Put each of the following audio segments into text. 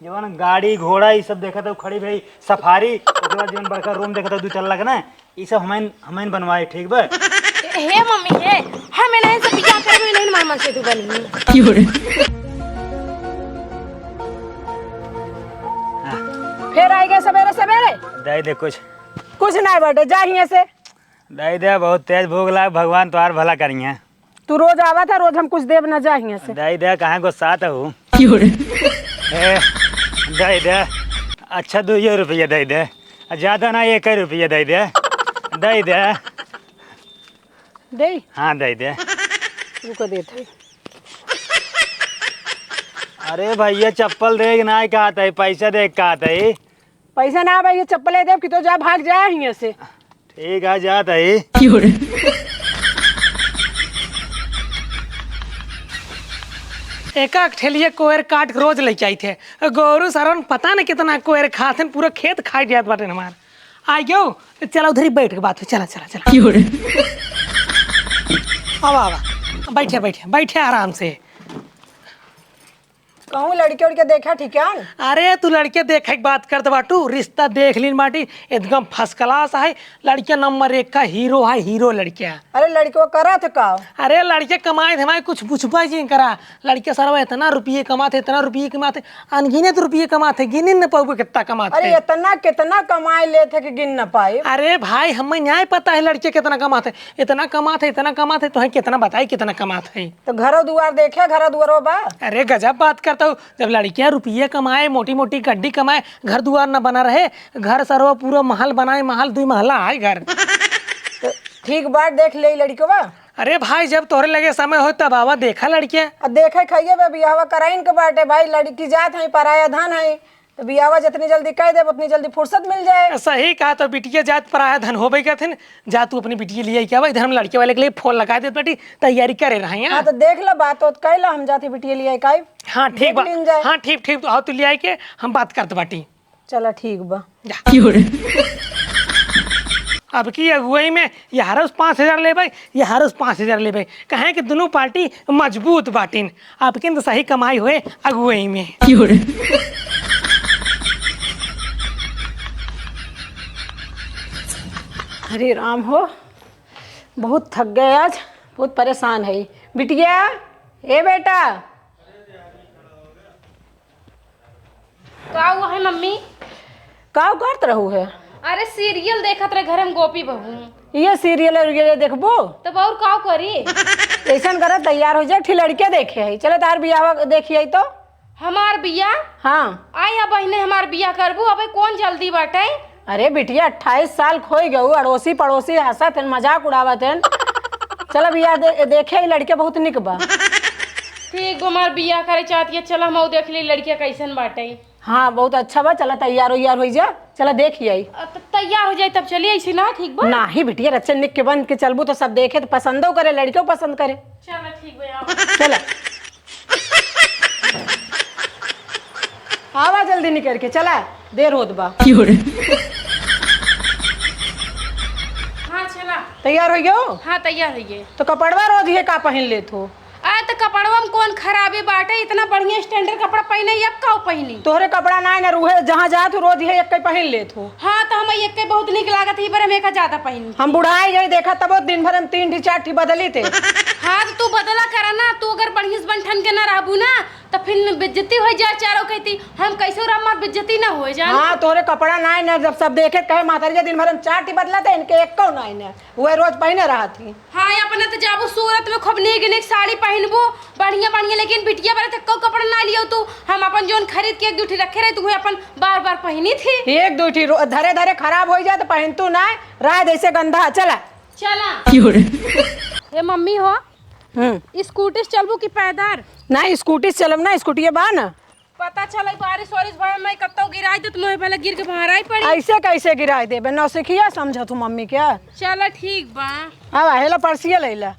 जवन गाड़ी घोड़ा ये सब देखा था खड़ी भाई सफारी उसके बाद जवन बड़का रूम देखा था 2 तल्ला का ना ये सब हमें बनवाए ठीक बा। हे मम्मी हे हमें नहीं सब बिया करे में नहीं मामा से तू बनी फिर आई गए सवेरे सवेरे। दाई दे कुछ नहीं बेटे जा हियां से। दाई दे बहुत तेज भूख लाग भगवान तुम्हार भला करिए। तू रोज आवा था रोज हम कुछ देव न जा हियां से। दाई दे कहाँ गुस्सा हूँ दाई दे अच्छा 2 रुपया दाई दे ज्यादा ना 1 रुपया दाई दे दाई दे दे हाँ दाई दे। रुको देते। अरे भैया चप्पल देख ना का आता है पैसा देख का आता है। पैसा ना भाई चप्पल दे कि तो जा भाग जा हियां से। ठीक है जाता है। एक ठेलिए कोयर काट के रोज लेके आई थे गौरू सरवन पता नहीं कितना कोयर खाते पूरा खेत खा जात बाटे हमार। आ गयो चला उधर ही बैठ के बात हो। चला चला चला आवा बैठे बैठे बैठे आराम से। कहूँ लड़के उड़के देखा ठीक है। अरे तू लड़के देखे के बात करते बाटू रिश्ता देख लीन बाटी एकदम फर्स्ट क्लास है। लड़के नंबर 1 का हीरो है हीरो लड़के। अरे लड़के करा थे का। अरे लड़के कमाए थे हमारे कुछ पूछबा जी करा। लड़के सर इतना रुपये कमाते इतना रुपये कमाते अनगिनत रुपये कमाते गिन न पाओगे कितना कमाते। अरे इतना कितना कमाए लेते कि गिन न पाए। अरे भाई हमें न्याय पता है लड़के कितना कमाते इतना कमाते तो है कितना बताए कितना कमाते है। तो घरों दुआर देखे घरों दुआरो बा। अरे गजब बात करता हूँ जब लड़कियां रुपये कमाए मोटी मोटी गड्डी कमाए घर दुआर न बना रहे घर सरवा पूरा महल बनाए महल 2 महला है घर। तो ठीक बात देख ले लड़के बा। अरे भाई जब तोरे लगे समय हो तब आवा देखा लड़कियां अब देखे खाइए बा बियाह कराइन के बाटे भाई लड़की जात है पराया धन है तो बियाह जितनी जल्दी कह दे उतनी जल्दी फुर्सत मिल जाए। सही कहा तो बिटिया जात पर आया धन हो भाई कहते जा तू अपनी बिटिया लिए क्या भाई इधर हम लड़के वाले के लिए फोन लगा दे बेटी तैयारी करे रहे। हाँ तो देख लो बात तो कह लो हम जाती बिटिया लिए का। हाँ ठीक बा हाँ ठीक ठीक आओ तू ले आई के हम बात करते बाटी। चला ठीक बा। अब की अगुवाई में यहार 5,000 ले भाई यहार 5,000 ले भाई कहें कि दोनों पार्टी मजबूत बाटिन आपके तो सही कमाई हुए अगुवाई में। हरे राम हो बहुत थक गए आज बहुत परेशान है। बिटिया ए बेटा का हुआ है मम्मी। का करत रहू है। अरे सीरियल देखत रहे घर में गोपी बहू। ये सीरियल ये देखबो तब और का करी। ऐसा कर तैयार हो जाए लड़के देखे है चलो तार बियाह देखिए तो। हमार बिया हाँ आया बहने हमार बिया करबू अबे कौन जल्दी बाटे। अरे बिटिया 28 साल खोई गऊ अड़ोसी पड़ोसी हंसत है मजाक उड़ावत है। चलो बियाह देखे लड़के बहुत निक बा। ठीक हमार बिया करे चाहती है चलो हम देख ली लड़किया कैसन बाटे। हाँ बहुत अच्छा बा चला तैयार हो जा चला देखिए। तैयार हो जाए तब चलिए ऐसी ना ठीक बा ना ही बिटिया रच्चन निक के बन के चलबू तो सब देखे तो पसंदो करे लड़के पसंद करे। चलो ठीक बा चला आवा जल्दी निकल के चला देर होत बा। हाँ चला तैयार हो गयो। हाँ तैयार हो गए। तो कपड़वा रोज ये का पहन ले थो। तो कपड़वा में कौन खराबी बाटे इतना बढ़िया स्टैंडर्ड कपड़ा पहने अब का पहनी। तोहरे कपड़ा ना ना रूहे जहाँ जात रोज ये एक पहन ले थो। हाँ तो हम एक बहुत निक लागत ही पर हम एक ज्यादा पहनी। हम बुढ़ाई गई देखा तब दिन भर हम 3 4 बदली थे। हाँ तो तू बदला करा ना तू अगर बढ़िया से बनठन के ना रहबू ना तो फिर बेइज्जती हो जा चारों कहती हम कैसे हमार बेइज्जती ना हो जाए। हाँ तोहरे कपड़ा ना ना जब सब देखे कहे माताजी दिन भर हम 4 बदला थे इनके एक को ना वो रोज पहने रहा थी। हाँ अपने तो जाबू सूरत में खूब निक साड़ी पहनबू बढ़िया बढ़िया लेकिन बिटिया बारे तक कपड़ा ना लियो तू हम अपन जोन खरीद के 1 2 रखे रहे तू अपन बार बार पहनी थी। 1 2 धरे धरे खराब हो जाए तो पहन तू ना राह जैसे गंदा चला ये मम्मी हो स्कूटी चलबू की पैदल ना स्कूटी चलब ना स्कूटी बा ना पता चले बारिश वारिश भय मैं कत्तो गिराई दे तुम्हें पहले गिर के बाहर आई पड़ी। ऐसे कैसे गिराई देबे नौसिखिया समझ तू मम्मी क्या। चलो ठीक बा अब हेला परसिया लैला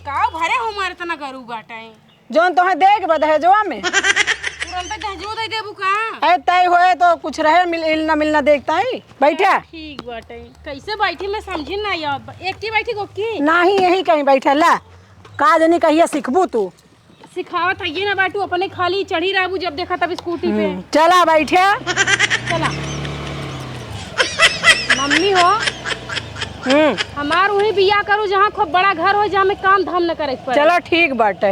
का भरे हमारे तना गरू बाटाई जोन तोहे देख बदहजवा में तुरंत दहजो दे देबू का। ए तय होए तो कुछ रहे मिलना देखता है बैठा ठीक बाटे कैसे बैठी मैं समझी ना अब एक की बैठी गोकी ना ही यही कहीं बैठा ला का जनी कहिया सिखबू तू सिखावत है ये ना बाटू, अपने खाली चढ़ी रहबू जब देखा तब स्कूटी पे। चला बैठे। चला मम्मी हो, हमार वही बिया करू जहाँ खूब बड़ा घर हो, जहाँ में काम धाम न करे पड़े। चलो ठीक बाटे।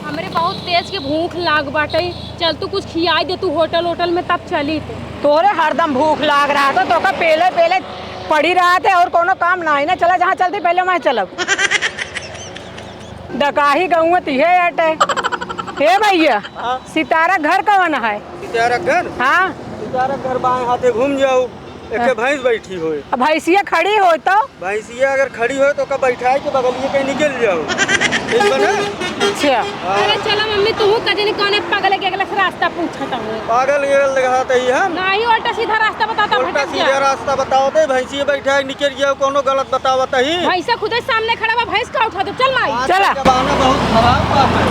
हमरे बहुत तेज के भूख लाग बाटे, चल तू कुछ खियाई दे तू होटल में, तब चली तू। तोरे हरदम भूख लाग रहा था तो का पहले पहले पड़ी रहा थे और कोनो काम ना ही ना। चला जहाँ चलती पहले मैं चलब। डकाही गऊँ तिहे अटे। हे भैया सितारा घर कौन है? सितारा घर? हाँ सितारा घर बाएं हाथे घूम जाओ, एक भैंस बैठी हो। अब भैंसिया खड़ी हो तो? भैंसिया अगर खड़ी हो तो का बैठाए के बगलिए कहीं निकल जाओ। ठीक बना? अच्छा अरे चला मम्मी, तू कजनी कौन पागल के अगला से रास्ता पूछता हूँ। पागल दिखाता ही हम नहीं, उल्टा सीधा रास्ता बताता, उल्टा भटक सीधा जा। रास्ता बताओ दे, भैंसिया बैठाए निकल जाओ, कोनो गलत बतावत ही। भैंसा खुद ही सामने खड़ा बा, भैंस का उठा दो। चल माई आज चला। का जमाना बहुत खराब बात है।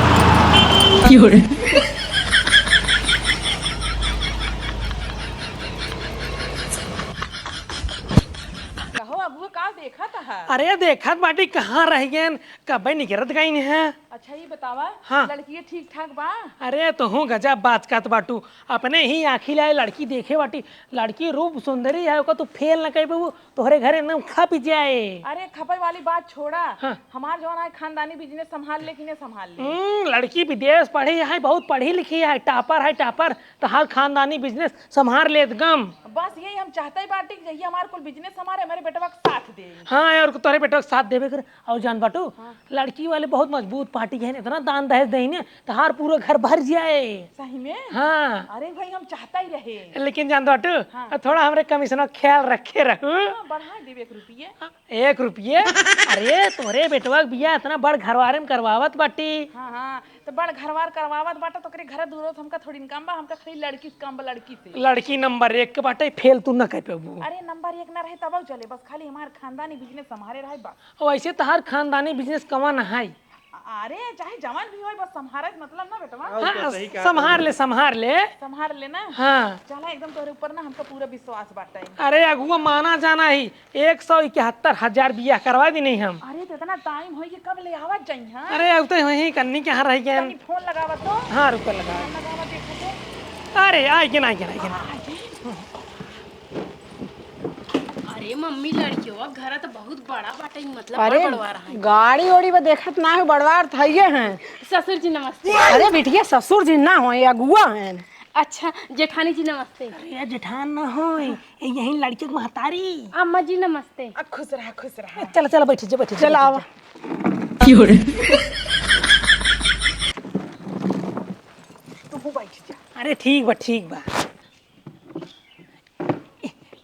कहो अबू का देखा था? अरे देखत बाटी कहाँ रह गए, कब निकलत गई है। अच्छा ये बतावा, हाँ। लड़की ठीक ठाक बा? अरे तो हूँ गजब बात करत बाटू, अपने ही आँखी लाए लड़की देखे बाटी, लड़की रूप सुंदरी है, ओका तू फेल न कही बबू, तोहरे घर एकदम खप जाए। अरे खपई वाली बात छोड़ा, हाँ। हमार जवान है खानदानी बिजनेस संभाल ले कि नहीं संभाल ले? लड़की विदेश पढ़ी है, बहुत पढ़ी लिखी है, टापर, तो हर खानदानी बिजनेस संभाल लेत गम। बस यही हम चाहते ही बाटी कि हमारे कुल बिजनेस हमारे मेरे बेटवा का साथ दे। हाँ और तोहरे बेटा के साथ देवे कर। और जान बाटू लड़की वाले बहुत मजबूत पार्टी है, इतना दान दहेज दही ने तो हर पूरा घर भर जाए। सही में? हाँ अरे भाई हम चाहता ही रहे। लेकिन जान बाटू थोड़ा हमरे कमीशन का ख्याल रखे रहू। बढ़ा देवे 1 रुपये। 1 रुपये? अरे तोरे बेटवा के बिया इतना बड़ घरवारे में करवावत बाटी। हाँ तो बड़ घरवार करवावत बाटा तो करे घर दूर हमका थोड़ी इनकम बा, हमका खाली लड़की से कम बा, लड़की से। लड़की नंबर 1 के बाटे, फेल तू न कर पेबू। अरे नंबर 1 ना रहे तब चले, बस खाली हमारे खानदानी बिजनेस हमारे रहे बा। वैसे तो हर खानदानी बिजनेस कवन है। अरे चाहे जवान भी हो, बस संभारे मतलब ना बेटवा। हाँ, संभार ले संभार लेना। हाँ चला एकदम तोरे ऊपर ना हमको पूरा विश्वास बाटा है। अरे अगुआ माना जाना ही 171,000 बिया करवा दी नहीं हम। अरे तो इतना टाइम होई कि कब ले आवत जाई? हां अरे अब तो वही करनी क्या रह गए। तनी फोन लगावा तो। हाँ रुपये लगा। लगावा देखो तो। अरे आई के ना अरे मम्मी, लड़कियों घर तो बहुत बड़ा बाटे, मतलब अरे बड़ बड़वा रहा है। गाड़ी ओड़ी में देखत ना है, बड़वार थइए हैं। ससुर जी नमस्ते। अरे बिटिया ससुर जी ना हो, अगुआ हैं। अच्छा जेठानी जी नमस्ते। अरे जेठान न हो, यही लड़की की महतारी। अम्मा जी नमस्ते। खुश रहा। चल बैठ जा चल आओ। तू बैठ जा। अरे ठीक बा।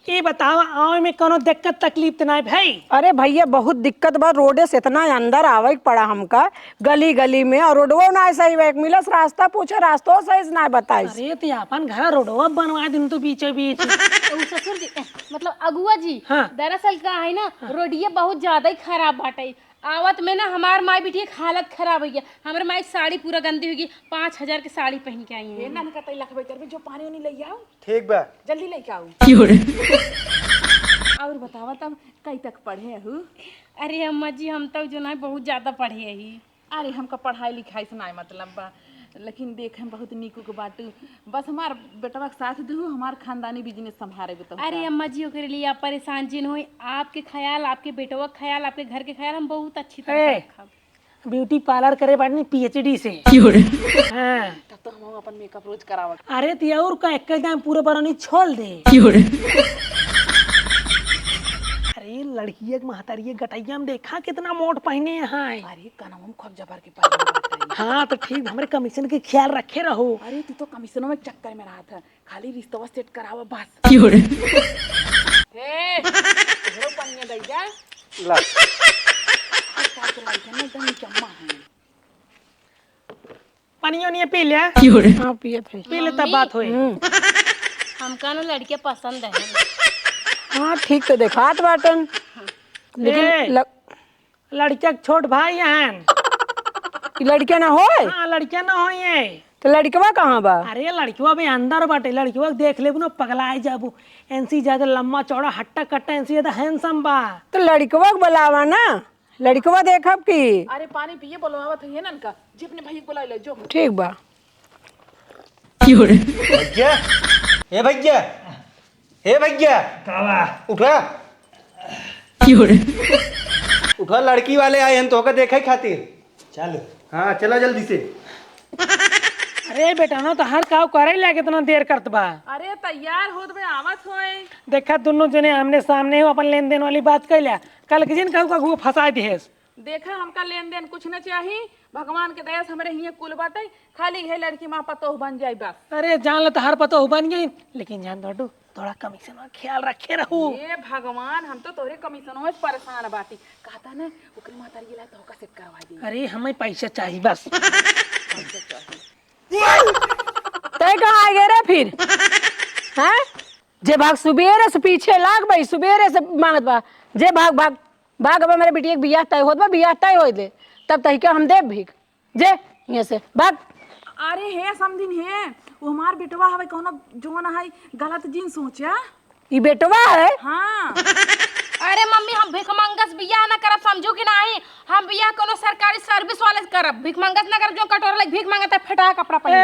ये बताओ आवे में कोनो दिक्कत तकलीफ तो नहीं भाई? अरे भैया बहुत दिक्कत बा, रोडे से इतना अंदर आवे पड़ा हमका, गली में, और रोडवो ना सही बा। एक मिलस रास्ता पूछे, रास्तों सही ना बताई। अरे तो अपन घर रोडवा बनवा दिन तो बीचों बीच। तो ससुर जी मतलब अगुआ जी, हाँ। दरअसल का है ना, रोडिया बहुत ज्यादा ही खराब बाटे। आवत में ना हमार माई बिटिया की हालत खराब हो गया। हमारे माई साड़ी पूरा गंदी होगी, 5,000 की साड़ी पहन के आई ये है। ना का तई लखबे करबे, जो पानी उनी ले आओ, ठीक बा। जल्दी लेके आओ। और बतावा तब कई तक पढ़े हु? अरे अम्मा जी, हम तो जो ना बहुत ज्यादा पढ़े ही। अरे हमका पढ़ाई लिखाई से ना मतलब बा, लेकिन देख हम बहुत नीकू के बाटू। बस हमार बेटवा के साथ दू, हमार खानदानी बिजनेस संभाले तो। अरे अम्मा जी ओकरे लिए आप परेशान जिन हो, आपके ख्याल, आपके बेटवा का ख्याल, आपके घर के ख्याल हम बहुत अच्छी तरह से रखब। ब्यूटी पार्लर करे बाटनी PhD से। हाँ। तब तो हम अपन मेकअप रोज करावत। अरे तो और का एक दाम पूरा बरानी छोड़ दे। अरे लड़की एक महतारी गटैया में देखा कितना मोट पहने यहाँ। अरे कनम खूब जबर के पास। हाँ तो ठीक, हमरे कमीशन के ख्याल रखे रहो। अरे तू तो कमीशनों में चक्कर में रहा था, खाली रिश्तवा सेट करावा बस। हे तोरो पन्ने दई जा ला का के लड़के में एकदम चम्मा है। पानी नहीं पी ले। हाँ पिए थे। पी ले तब बात होए। हमका ना लड़के पसंद है। हाँ ठीक तो देखात बाटन, लेकिन लड़किया के छोट भाई हैं। लड़किया ना होए हाँ लड़किया ना हो ये। तो लड़कवा कहाँ बा? अरे लड़किया भी अंदर बाटे, लड़किया देख ले ना पगलाए जाबू। एनसी ज्यादा लंबा चौड़ा हट्टा कट्टा, एनसी ज्यादा हैंडसम बा। तो लड़कवा के बुलावा ना। लड़कवा देखब की। अरे पानी पिए बोलवावत है नन का जी अपने भैया बुला ले जो। ठीक बा। भैया हे भैया हे भैया उठा उठा, लड़की वाले आए हैं तो होकर देखे खातिर। चल हाँ चला जल्दी से। अरे बेटा ना तो हर काव करे ला कितना देर करत बा। अरे तैयार होत में आवत होए। देखा दोनों जने आमने सामने हो अपन लेन देन वाली बात कैला। कल के दिन कहू का घू फंसा दिहेस। देखा हमका लेन देन कुछ न चाहिए, भगवान के दया से हमरे हिये कुल बाटे, खाली है लड़की माँ पतोह बन जाए बस। अरे जान ल तो हर पता हो बन गई, लेकिन जान दो थोड़ा कमीशन का ख्याल रखे रहू। ये भगवान हम तो तोरे कमीशन में परेशान बाटी। कहता ना ओकरी मातारी ला तो का सेट करवा दी। अरे हमें पैसा चाहिए बस। तय कहाँ गए रे फिर? हैं? जे भाग सुबेरे से पीछे लाग भाई, सुबेरे से मांगत बा जे भाग भाग भाग। अब मेरे बिटिया के बियाह तय होत बा, बियाह तय होई दे तब तही के हम देव भीख जे यहाँ से भाग। अरे हे समझिन है वो हमार बेटवा हवे कोनो जोन है गलत जिन सोचा। ये बेटवा है? हाँ अरे मम्मी हम भीख मंगस बियाह ना करब, समझू कि नहीं? हम बियाह कोनो सरकारी सर्विस वाले से करब, भीख मंगस ना करब। जो कटोरा लग भीख मांगता है फटा कपड़ा पहन के।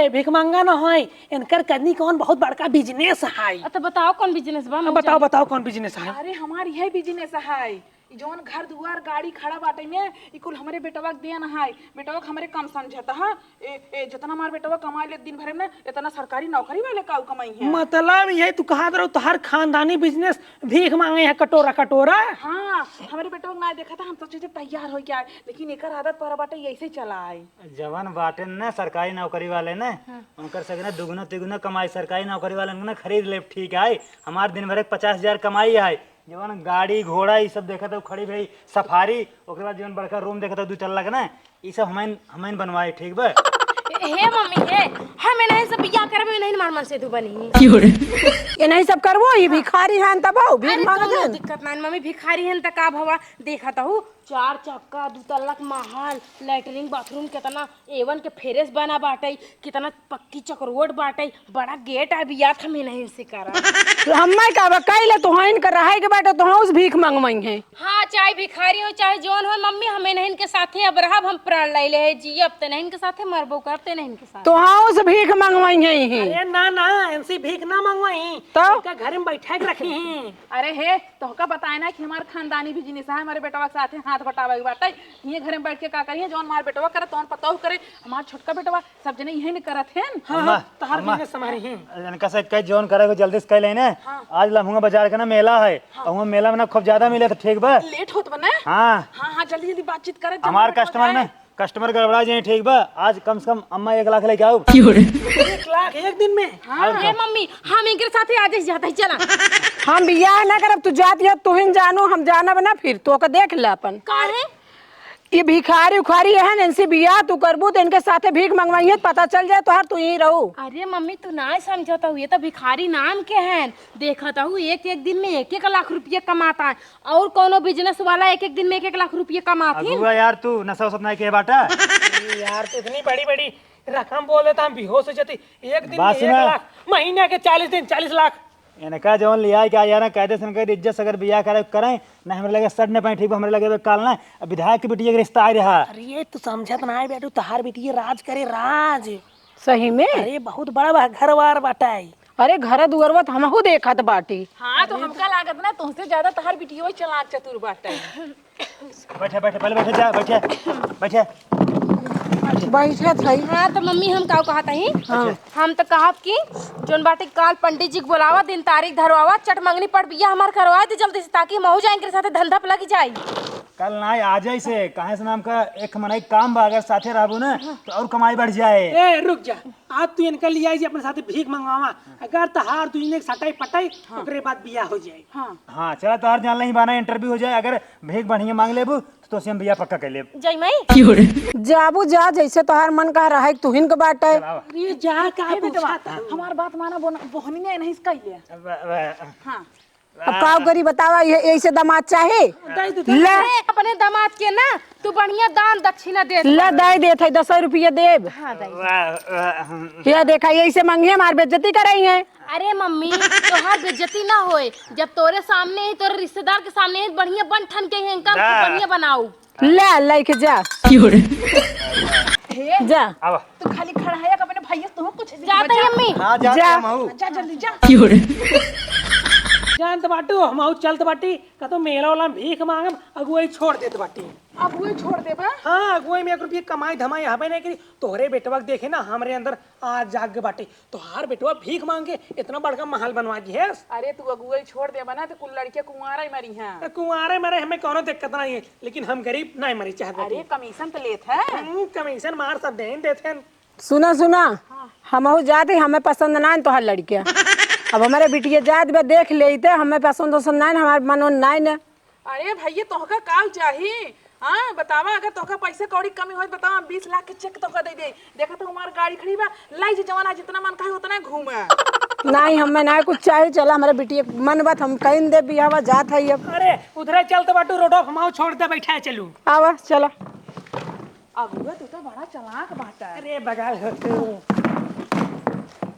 ए भीख मांगा ना होय, इनकर करनी कौन बहुत बड़का बिजनेस है। तो बताओ कौन बिजनेस बा? बताओ बताओ कौन बिजनेस है। अरे हमार यही बिजनेस है। ई जौन घर दुआर गाड़ी खड़ा बाटे में ई कुल हमरे बेटवा के देन है। बेटवा के हमरे कम समझता है। ए जितना हमार बेटवा कमाई ले दिन भर में इतना सरकारी नौकरी वाले का कमाई है। मतलब ये तू कहा रहो तो हर खानदानी बिजनेस भीख मांगे है कटोरा कटोरा। हाँ हमारे बेटवा ना देखा था हम सोचे थे तैयार हो क्या, लेकिन एकर आदत पर बाटे ऐसे चला है। जवान बाटे ना सरकारी नौकरी वाले ने उनकर सके ना दुगुना तिगुना कमाई सरकारी नौकरी वाले ने खरीद ले। ठीक है हमार दिन भर 50,000 कमाई है। जवन गाड़ी घोड़ा ये सब देखा था खड़ी भाई सफारी, ओके बाद जवन बड़का रूम देखा था 2 तल्ला का ना, ये सब हमें बनवाए। ठीक बा? हे मम्मी हे हमें नहीं सब बियाह करबे नहीं मार मन से तू बनी। ये नहीं सब करवो, ये भिखारी हैं तब आओ भीख अरे मांगत कोनो हैं। दिक्कत नहीं मम्मी, भिखारी हैं त का भवा देखा था 4 चक्का 2 तल्ला महल, लैट्रिन बाथरूम कितना एवन के फेरेस बना बाटे, कितना पक्की चक्रोट बाटे, बड़ा गेट है। बियाह था मैं नहीं से करा। तो हम्मा का बा कैले तो हइन कर रहा है के बेटा तो उस भीख मांगमई है। हाँ चाहे भिखारी हो चाहे जौन हो मम्मी, हमें नहीं इनके साथे अब रहब, हम प्राण ले ले जी अब तो नहीं इनके साथे मरबो करते नहीं इनके साथ। तो उस भीख मांगमई है ही। अरे ना ना इनसे भीख ना मंगवाई तो का घर में बैठा के रखी हैं। अरे हे तो का बताए ना कि हमार खानदानी बिजनेस है। हमारे बेटवा के साथ हाथ बटावे के बाटे, ये घर में बैठ के का करिए जौन हमार बेटवा करे तौन पताऊ करे। हमार छोटका बेटवा सब जने यही न करत हैं। हाँ तो हर बिजनेस हमारी हैं। इनका से कई जवन करे जल्दी से कह लेना। आज लम्हुआ बाजार का ना मेला है और वहाँ मेला में ना खूब ज्यादा मिले तो ठीक बा। लेट होत बने। हाँ हाँ हाँ जल्दी जल्दी बातचीत करे। हमार कस्टमर गड़बड़ा जाए। ठीक बा? आज कम से कम अम्मा 1 लाख लेके आओ। 1 लाख एक दिन में? हाँ हे मम्मी हम इनके साथे आज ही जाता ही चला। हम बियाह ना करब, तू जात या तू हिन जानू हम जानब ना फिर तो का देख ले अपन। काहे? ये भिखारी उखारी है इनसे बियाह तू करबू तो इनके साथे भीख मंगवाइए पता चल जाए तो हर तू यही रहू। अरे मम्मी तू ना समझता हुई तो भिखारी नाम के हैं। देखता हूँ एक दिन में 1-1 लाख रुपया कमाता है, और कोनो बिजनेस वाला 1 दिन में 1-1 लाख रुपया कमाती। अगुआ यार तू नशा सपना के बाटा। यार तो इतनी बड़ी बड़ी रकम बोल देता हम बेहोश हो जाती। एक दिन में बात 1 सुना। लाख, महीने के 40 दिन 40 लाख। इनका जवन लिया है क्या यार कायदे से इनका इज्जत से अगर बियाह करें ना हमारे लगे सड़ ने पाए। ठीक हमारे लगे काल ना विधायक की बेटी का रिश्ता आ रहा। अरे ये तू समझत ना है बेटू, तहार बेटी ये राज करे राज। सही में? अरे बहुत बड़ा घर वार बाटा है। अरे घर दुअरवा तो हमहू देखत बाटी। हाँ तो हमका लागत ना तुमसे ज्यादा तहार बिटिया चलाक चतुर बाटे। बैठे बैठे पहले बैठे जा बैठे बैठे बैठे थे। हाँ तो मम्मी हम का कहता ही हम तो कहब कि जोन बाटे काल पंडित जी के बुलावा, दिन तारीख धरवावा, चट मंगनी पड़ बिया हमार करवा दे जल्दी से, ताकि महू जाए इनके साथे धंधा पे लगी जाए। कल ना आ जाए से कहे से नाम का एक मनाई काम बा, अगर साथे रहबू ना तो और कमाई बढ़ जाए। ए रुक जा, आज तू इनका लिया जी अपने साथे भीख मंगवावा, अगर तहार तू इन्हें सटाई पटाई ओकरे बाद बियाह हो जाए। हाँ चला तो हर जान नहीं बाना इंटरव्यू हो जाए, अगर भीख बढ़िया मांग लेबू तो से हम बियाह पक्का कर लेब। जय मई जाबू जा जैसे तोहार मन कह रहा है तू हिन के बाटे। अरे जा का पूछा था। हमार बात माना बोहनी ने नहीं इसका ही लिया। हाँ अब का करी बतावा, ये ऐसे दामाद चाहे ले अरे अपने दामाद के ना तू बढ़िया दान दक्षिणा दे ले दे देत है 10 रुपये देब। हाँ दाई। ये देखा ऐसे मांगी हमार बेइज्जती कराई है। अरे मम्मी तोहार बेइज्जती ना होए, जब तोरे सामने ही तोरे रिश्तेदार के सामने ही बढ़िया बन ठन के हैं इनका बढ़िया बनाऊ। ले लेके जा हे जा अब तू खाली खड़ा है अपने भैया तू कुछ जाता है अम्मी। हाँ जा जा। महू जा जल्दी जा। जानत बाटू हम आउ चलत बाटी का तो मेला वाला भीख मांगम अगुवाई छोड़ देत बाटी। अब वो छोड़ दे बा। हाँ अगुवाई में 1 रुपये कमाई धमाई हबे नहीं करी। तोहरे बेटवा के देखे ना हमरे अंदर आज जाग के बाटी। तोहार बेटवा भीख मांग के इतना बड़का महल बनवा दी है। अरे तू अगुवाई छोड़ दे बना तो कुल लड़कियां कुंवारा ही मरी हैं। कुंवारे मरे हमें कोनो दिक्कत नहीं है, लेकिन हम गरीब नहीं मरी चाहते। अरे कमीशन तो लेत है। कमीशन मार सब दे देते हैं। सुना सुना हमहू जाते, हमें पसंद ना है तोहार लड़किया। अब हमारे बिटिया जात बे देख लेते, हमें पसंद वसंद ना हमारे मन नहीं न। अरे भैया तोहका काल चाहिए। हाँ बतावा, अगर तोहका पैसे कौड़ी कमी हो बतावा 20 लाख के चेक तोहका दे दे। देखा तो हमार गाड़ी खड़ी बा, लाई जे जवाना जितना मन कहे उतना घूमे। नहीं हमें ना कुछ चाहिए, चला हमारे बिटिया मन बात हम कहीं दे बियावा जात है। अब अरे उधर चलते बाटू रोड ऑफ हम छोड़ दे बैठा है चलू। आवा चला। अगुआ तू तो बड़ा चालाक बाटा है। अरे बगाल हो तू।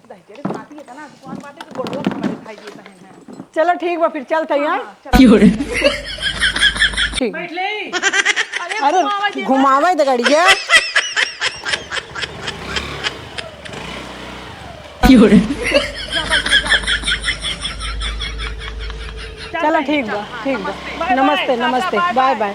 दही तेरे बाती है ना दुकान बाटे के गोड़वा हमारे दिखाई देता है। चलो ठीक बा फिर चलते हैं। ठीक बैठ ले। अरे घुमावे तो गाड़िया। चलो ठीक बा ठीक बा। नमस्ते नमस्ते बाय बाय।